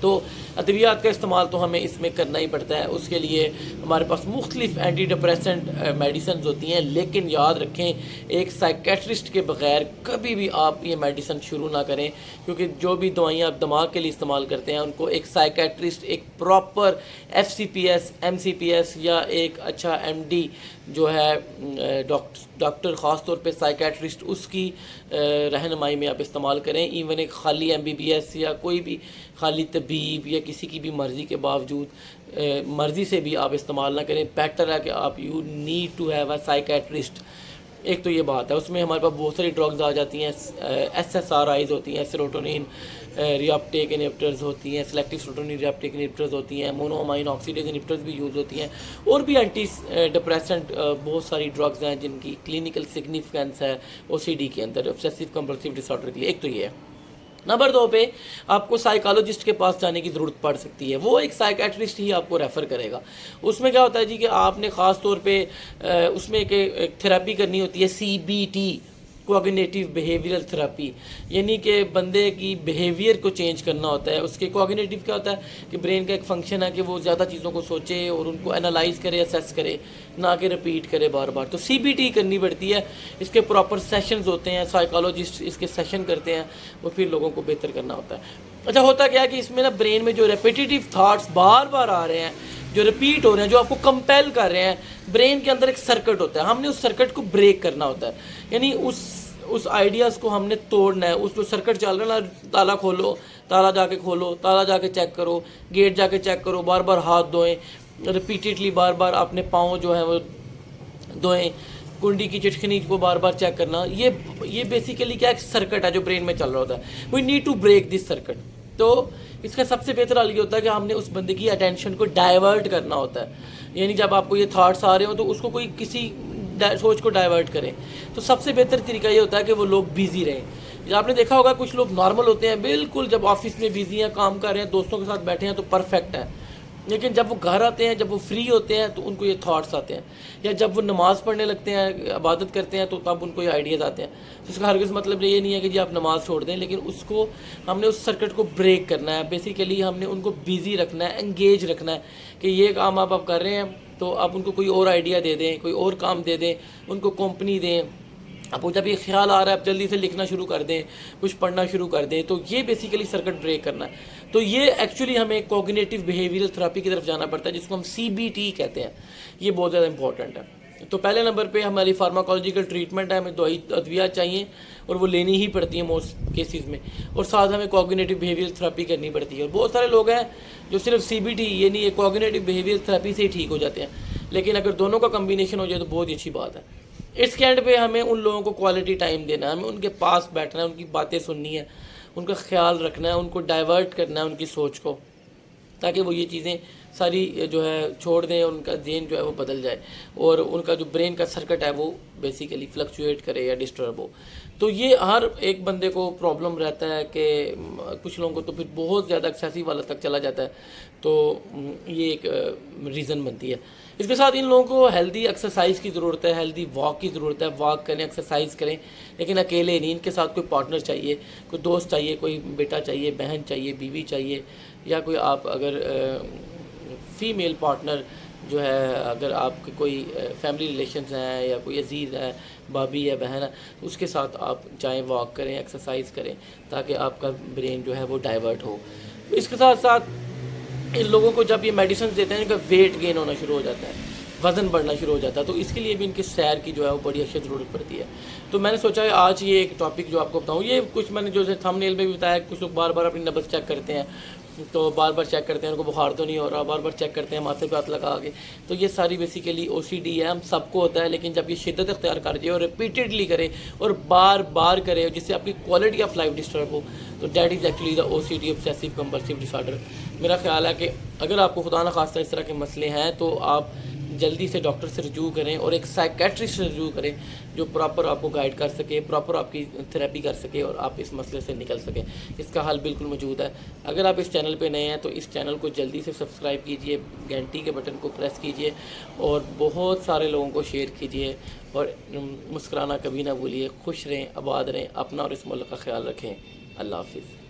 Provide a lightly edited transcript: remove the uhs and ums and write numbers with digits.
تو ادویات کا استعمال تو ہمیں اس میں کرنا ہی پڑتا ہے. اس کے لیے ہمارے پاس مختلف اینٹی ڈپریسنٹ میڈیسنز ہوتی ہیں، لیکن یاد رکھیں ایک سائیکیٹرسٹ کے بغیر کبھی بھی آپ یہ میڈیسن شروع نہ کریں، کیونکہ جو بھی دوائیاں آپ دماغ کے لیے استعمال کرتے ہیں ان کو ایک سائیکیٹرسٹ، ایک پراپر FCPS MCPS یا ایک اچھا MD جو ہے ڈاکٹر، خاص طور پہ سائیکیٹرسٹ، اس کی رہنمائی میں آپ استعمال کریں. ایون ایک خالی MBBS یا کوئی بھی خالی طبیب یا کسی کی بھی مرضی کے باوجود مرضی سے بھی آپ استعمال نہ کریں. بیٹر ہے کہ آپ you need to have a psychiatrist. ایک تو یہ بات ہے. اس میں ہمارے پاس بہت ساری ڈرگز آ جاتی ہیں، SSRIs ہوتی ہیں، سیروٹونین ری اپٹیک انہبٹرز ہوتی ہیں، سلیکٹیو سیروٹونین ری اپٹیک انہبٹرز ہوتی ہیں، مونو امائن آکسیڈیز انہبٹرز بھی یوز ہوتی ہیں، اور بھی اینٹی ڈپریسنٹ بہت ساری ڈرگز ہیں جن کی کلینکل سگنیفیکینس ہے OCD کے اندر، obsessive compulsive disorder کے لیے. ایک تو یہ ہے. نمبر 2 پہ آپ کو سائیکالوجسٹ کے پاس جانے کی ضرورت پڑ سکتی ہے. وہ ایک سائیکیٹرسٹ ہی آپ کو ریفر کرے گا. اس میں کیا ہوتا ہے جی کہ آپ نے خاص طور پہ اس میں ایک تھراپی کرنی ہوتی ہے CBT، کوگنیٹیو بیہیویئرل تھراپی، یعنی کہ بندے کی بیہیویئر کو چینج کرنا ہوتا ہے. اس کے کوگنیٹیو کیا ہوتا ہے کہ برین کا ایک فنکشن ہے کہ وہ زیادہ چیزوں کو سوچے اور ان کو انالائز کرے، اسیس کرے، نہ کہ رپیٹ کرے بار بار. تو CBT کرنی پڑتی ہے. اس کے پراپر سیشنز ہوتے ہیں، سائیکالوجسٹ اس کے سیشن کرتے ہیں، اور پھر لوگوں کو بہتر کرنا ہوتا ہے. اچھا ہوتا کیا ہے کہ اس میں نا برین میں جو ریپیٹیٹیو تھاٹس بار بار آ رہے ہیں، جو ریپیٹ ہو رہے ہیں، جو آپ کو کمپیل کر رہے ہیں، برین کے اندر ایک سرکٹ ہوتا ہے. ہم نے اس سرکٹ کو بریک کرنا ہوتا ہے، یعنی اس آئیڈیاز کو ہم نے توڑنا ہے. اس جو سرکٹ چل رہا ہے نا، تالا کھولو، تالا جا کے کھولو، تالا جا کے چیک کرو، گیٹ جا کے چیک کرو، بار بار ہاتھ دھوئیں، ریپیٹیڈلی بار بار اپنے پاؤں جو ہیں وہ دھوئیں، کنڈی کی چٹکنی کو بار بار چیک کرنا. یہ بیسیکلی کیا ایک سرکٹ ہے جو برین میں چل رہا ہوتا ہے. We need to break this circuit. تو اس کا سب سے بہتر حل یہ ہوتا ہے کہ ہم نے اس بندے کی اٹینشن کو ڈائیورٹ کرنا ہوتا ہے. یعنی جب آپ کو یہ تھاٹس آ رہے ہوں تو اس کو کوئی کسی سوچ کو ڈائیورٹ کریں. تو سب سے بہتر طریقہ یہ ہوتا ہے کہ وہ لوگ بیزی رہیں. آپ نے دیکھا ہوگا کچھ لوگ نارمل ہوتے ہیں بالکل، جب آفس میں بیزی ہیں، کام کر رہے ہیں، دوستوں کے ساتھ بیٹھے ہیں تو پرفیکٹ ہے، لیکن جب وہ گھر آتے ہیں، جب وہ فری ہوتے ہیں تو ان کو یہ تھاٹس آتے ہیں. یا جب وہ نماز پڑھنے لگتے ہیں، عبادت کرتے ہیں، تو تب ان کو یہ آئیڈیاز آتے ہیں. اس کا ہرگز مطلب یہ نہیں ہے کہ جی آپ نماز چھوڑ دیں، لیکن اس کو ہم نے اس سرکٹ کو بریک کرنا ہے. بیسیکلی ہم نے ان کو بیزی رکھنا ہے، انگیج رکھنا ہے کہ یہ کام آپ کر رہے ہیں تو آپ ان کو کوئی اور آئیڈیا دے دیں، کوئی اور کام دے دیں، ان کو کمپنی دیں. اب جب یہ خیال آ رہا ہے آپ جلدی سے لکھنا شروع کر دیں، کچھ پڑھنا شروع کر دیں. تو یہ بیسیکلی سرکٹ بریک کرنا ہے. تو یہ ایکچولی ہمیں کوگنیٹیو بیہیویئرل تھراپی کی طرف جانا پڑتا ہے، جس کو ہم CBT کہتے ہیں. یہ بہت زیادہ امپورٹنٹ ہے. تو پہلے نمبر پہ ہماری فارماکولوجیکل ٹریٹمنٹ ہے، ہمیں ادویات چاہیے اور وہ لینی ہی پڑتی ہیں موسٹ کیسز میں، اور ساتھ ہمیں کوگنیٹیو بیہیویئرل تھراپی کرنی پڑتی ہے. اور بہت سارے لوگ ہیں جو صرف CBT یعنی یہ کوگنیٹیو بیہیویئرل تھراپی سے ہی ٹھیک ہو جاتے ہیں، لیکن اگر دونوں کا کمبینیشن ہو جائے تو بہت ہی اچھی بات ہے. اس کے اینڈ پہ ہمیں ان لوگوں کو کوالٹی ٹائم دینا ہے، ہمیں ان کے پاس بیٹھنا ہے، ان کی باتیں سننی ہے، ان کا خیال رکھنا ہے، ان کو ڈائیورٹ کرنا ہے ان کی سوچ کو، تاکہ وہ یہ چیزیں ساری جو ہے چھوڑ دیں، ان کا ذہن جو ہے وہ بدل جائے اور ان کا جو برین کا سرکٹ ہے وہ بیسیکلی فلکچویٹ کرے یا ڈسٹرب ہو. تو یہ ہر ایک بندے کو پرابلم رہتا ہے کہ کچھ لوگوں کو تو پھر بہت زیادہ ایکسیسو والا تک چلا جاتا ہے. تو یہ ایک ریزن بنتی ہے. اس کے ساتھ ان لوگوں کو ہیلدی ایکسرسائز کی ضرورت ہے، ہیلدی واک کی ضرورت ہے. واک کریں، ایکسرسائز کریں، لیکن اکیلے نہیں، ان کے ساتھ کوئی پارٹنر چاہیے، کوئی دوست چاہیے، کوئی بیٹا چاہیے، بہن چاہیے، بیوی چاہیے، یا کوئی آپ اگر فیمیل پارٹنر جو ہے، اگر آپ کے کوئی فیملی ریلیشنز ہیں یا کوئی عزیز ہے، بھابھی ہے، بہن ہے، تو اس کے ساتھ آپ چاہیں واک کریں، ایکسرسائز کریں، تاکہ آپ کا برین جو ہے وہ ڈائیورٹ ہو. اس کے ساتھ ساتھ ان لوگوں کو جب یہ میڈیسنز دیتے ہیں ان کا ویٹ گین ہونا شروع ہو جاتا ہے، وزن بڑھنا شروع ہو جاتا ہے، تو اس کے لیے بھی ان کی سیر کی جو ہے وہ بڑی اشد ضرورت پڑتی ہے. تو میں نے سوچا ہے آج یہ ایک ٹاپک جو آپ کو بتاؤں. یہ کچھ میں نے جو تھم نیل میں بھی بتایا، کچھ لوگ بار بار اپنی نبض چیک کرتے ہیں، تو بار بار چیک کرتے ہیں ان کو بخار تو نہیں ہو رہا، بار بار چیک کرتے ہیں ماتھے پہ ہاتھ لگا کے. تو یہ ساری بیسیکلی OCD ہے، ہم سب کو ہوتا ہے، لیکن جب یہ شدت اختیار کر جائے اور ریپیٹیڈلی کرے اور بار بار کرے جس سے آپ کی کوالٹی آف لائف ڈسٹرب ہو، تو that is actually the OCD، obsessive compulsive disorder. میرا خیال ہے کہ اگر آپ کو خدا نخواستہ اس طرح کے مسئلے ہیں تو آپ جلدی سے ڈاکٹر سے رجوع کریں اور ایک سائیکیٹرسٹ سے رجوع کریں جو پراپر آپ کو گائیڈ کر سکے، پراپر آپ کی تھراپی کر سکے اور آپ اس مسئلے سے نکل سکیں. اس کا حل بالکل موجود ہے. اگر آپ اس چینل پہ نئے ہیں تو اس چینل کو جلدی سے سبسکرائب کیجئے، گھنٹی کے بٹن کو پریس کیجئے اور بہت سارے لوگوں کو شیئر کیجئے، اور مسکرانا کبھی نہ بھولیے. خوش رہیں، آباد رہیں، اپنا اور اس ملک کا خیال رکھیں. اللہ حافظ.